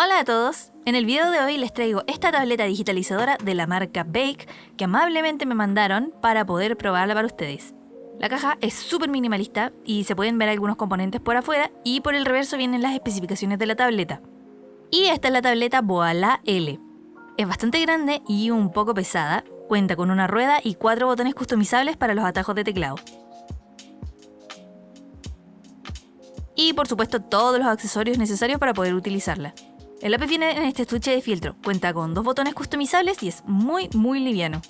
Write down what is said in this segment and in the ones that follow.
Hola a todos, en el video de hoy les traigo esta tableta digitalizadora de la marca Bake que amablemente me mandaron para poder probarla para ustedes. La caja es súper minimalista y se pueden ver algunos componentes por afuera y por el reverso vienen las especificaciones de la tableta. Y esta es la tableta Voila L. Es bastante grande y un poco pesada, cuenta con una rueda y 4 botones customizables para los atajos de teclado. Y por supuesto todos los accesorios necesarios para poder utilizarla. El lápiz viene en este estuche de fieltro, cuenta con 2 botones customizables y es muy liviano.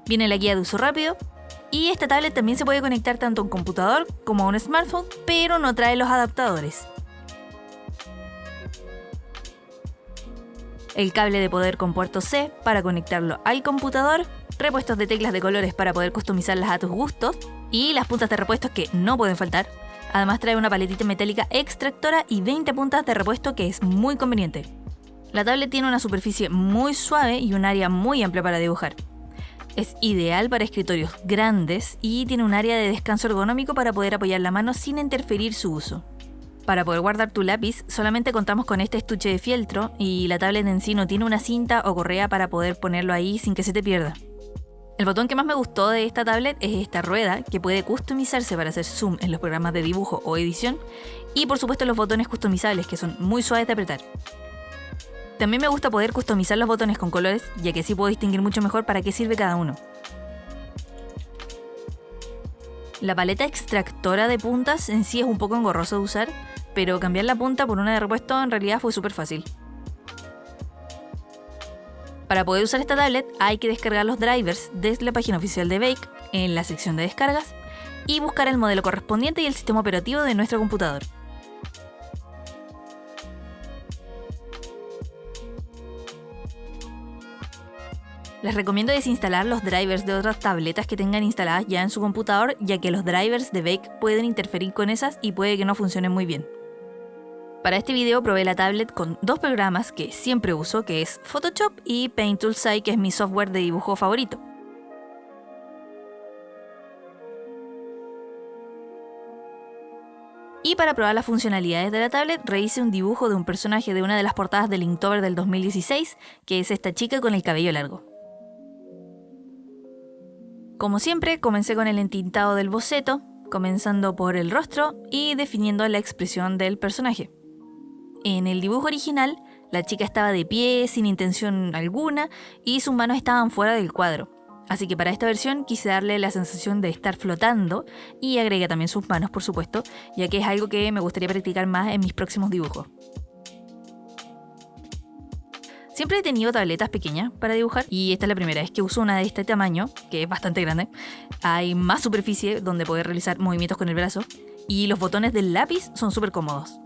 Viene la guía de uso rápido y esta tablet también se puede conectar tanto a un computador como a un smartphone, pero no trae los adaptadores. El cable de poder con puerto C para conectarlo al computador, repuestos de teclas de colores para poder customizarlas a tus gustos y las puntas de repuestos que no pueden faltar. Además trae una paletita metálica extractora y 20 puntas de repuesto que es muy conveniente. La tablet tiene una superficie muy suave y un área muy amplia para dibujar. Es ideal para escritorios grandes y tiene un área de descanso ergonómico para poder apoyar la mano sin interferir su uso. Para poder guardar tu lápiz, solamente contamos con este estuche de fieltro y la tablet en sí no tiene una cinta o correa para poder ponerlo ahí sin que se te pierda. El botón que más me gustó de esta tablet es esta rueda que puede customizarse para hacer zoom en los programas de dibujo o edición y por supuesto los botones customizables que son muy suaves de apretar. También me gusta poder customizar los botones con colores, ya que así puedo distinguir mucho mejor para qué sirve cada uno. La paleta extractora de puntas en sí es un poco engorrosa de usar, pero cambiar la punta por una de repuesto en realidad fue súper fácil. Para poder usar esta tablet hay que descargar los drivers desde la página oficial de Bake en la sección de descargas y buscar el modelo correspondiente y el sistema operativo de nuestro computador. Les recomiendo desinstalar los drivers de otras tabletas que tengan instaladas ya en su computador, ya que los drivers de Bake pueden interferir con esas y puede que no funcionen muy bien. Para este video probé la tablet con 2 programas que siempre uso, que es Photoshop y Paint Tool SAI, que es mi software de dibujo favorito. Y para probar las funcionalidades de la tablet, rehice un dibujo de un personaje de una de las portadas del Inktober del 2016, que es esta chica con el cabello largo. Como siempre, comencé con el entintado del boceto, comenzando por el rostro y definiendo la expresión del personaje. En el dibujo original, la chica estaba de pie, sin intención alguna, y sus manos estaban fuera del cuadro. Así que para esta versión quise darle la sensación de estar flotando y agregué también sus manos, por supuesto, ya que es algo que me gustaría practicar más en mis próximos dibujos. Siempre he tenido tabletas pequeñas para dibujar y esta es la primera vez que uso una de este tamaño, que es bastante grande. Hay más superficie donde poder realizar movimientos con el brazo y los botones del lápiz son súper cómodos.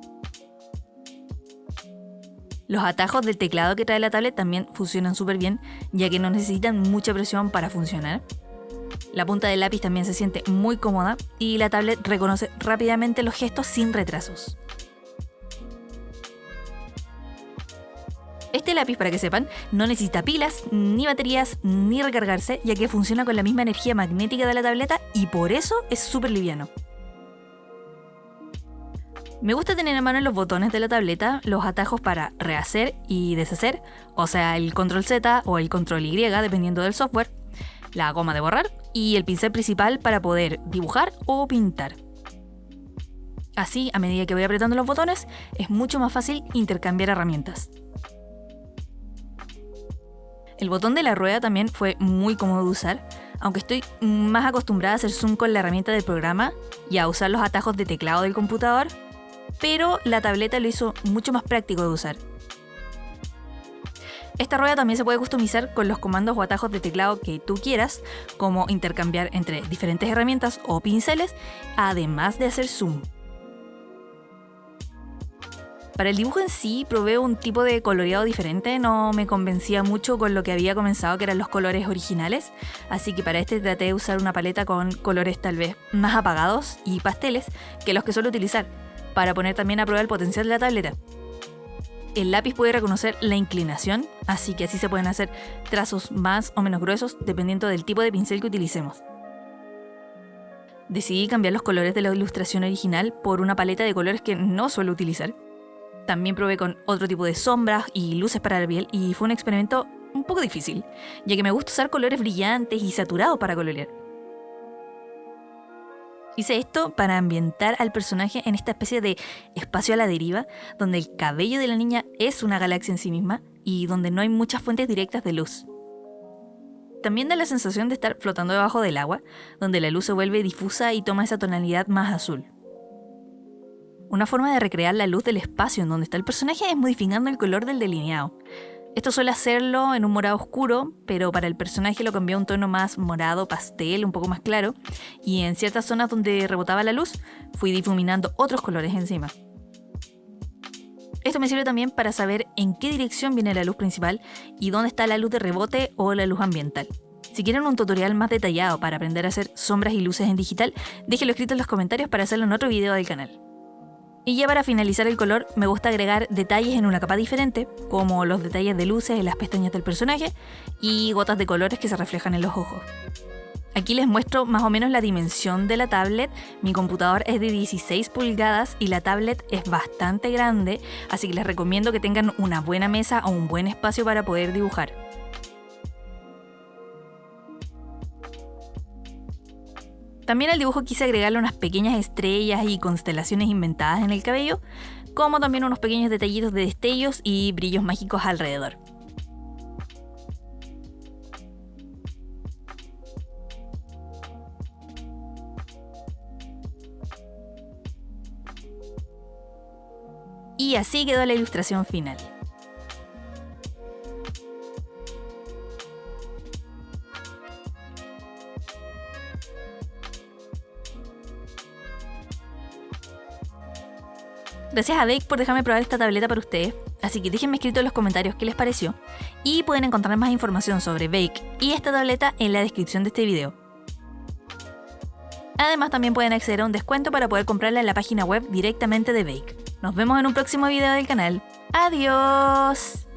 Los atajos del teclado que trae la tablet también funcionan súper bien, ya que no necesitan mucha presión para funcionar. La punta del lápiz también se siente muy cómoda y la tablet reconoce rápidamente los gestos sin retrasos. Este lápiz, para que sepan, no necesita pilas, ni baterías, ni recargarse, ya que funciona con la misma energía magnética de la tableta y por eso es súper liviano. Me gusta tener a mano en los botones de la tableta los atajos para rehacer y deshacer, o sea, el control Z o el control Y, dependiendo del software, la goma de borrar y el pincel principal para poder dibujar o pintar. Así, a medida que voy apretando los botones, es mucho más fácil intercambiar herramientas. El botón de la rueda también fue muy cómodo de usar, aunque estoy más acostumbrada a hacer zoom con la herramienta del programa y a usar los atajos de teclado del computador, pero la tableta lo hizo mucho más práctico de usar. Esta rueda también se puede customizar con los comandos o atajos de teclado que tú quieras, como intercambiar entre diferentes herramientas o pinceles, además de hacer zoom. Para el dibujo en sí probé un tipo de coloreado diferente, no me convencía mucho con lo que había comenzado, que eran los colores originales, así que para este traté de usar una paleta con colores tal vez más apagados y pasteles que los que suelo utilizar, para poner también a prueba el potencial de la tableta. El lápiz puede reconocer la inclinación, así que así se pueden hacer trazos más o menos gruesos dependiendo del tipo de pincel que utilicemos. Decidí cambiar los colores de la ilustración original por una paleta de colores que no suelo utilizar. También probé con otro tipo de sombras y luces para la piel y fue un experimento un poco difícil, ya que me gusta usar colores brillantes y saturados para colorear. Hice esto para ambientar al personaje en esta especie de espacio a la deriva, donde el cabello de la niña es una galaxia en sí misma y donde no hay muchas fuentes directas de luz. También da la sensación de estar flotando debajo del agua, donde la luz se vuelve difusa y toma esa tonalidad más azul. Una forma de recrear la luz del espacio en donde está el personaje es modificando el color del delineado. Esto suele hacerlo en un morado oscuro, pero para el personaje lo cambié a un tono más morado, pastel, un poco más claro, y en ciertas zonas donde rebotaba la luz, fui difuminando otros colores encima. Esto me sirve también para saber en qué dirección viene la luz principal y dónde está la luz de rebote o la luz ambiental. Si quieren un tutorial más detallado para aprender a hacer sombras y luces en digital, déjenlo escrito en los comentarios para hacerlo en otro video del canal. Y ya para finalizar el color, me gusta agregar detalles en una capa diferente, como los detalles de luces en las pestañas del personaje y gotas de colores que se reflejan en los ojos. Aquí les muestro más o menos la dimensión de la tablet. Mi computador es de 16 pulgadas y la tablet es bastante grande, así que les recomiendo que tengan una buena mesa o un buen espacio para poder dibujar. También al dibujo quise agregarle unas pequeñas estrellas y constelaciones inventadas en el cabello, como también unos pequeños detallitos de destellos y brillos mágicos alrededor. Y así quedó la ilustración final. Gracias a Bake por dejarme probar esta tableta para ustedes, así que déjenme escrito en los comentarios qué les pareció y pueden encontrar más información sobre Bake y esta tableta en la descripción de este video. Además también pueden acceder a un descuento para poder comprarla en la página web directamente de Bake. Nos vemos en un próximo video del canal. ¡Adiós!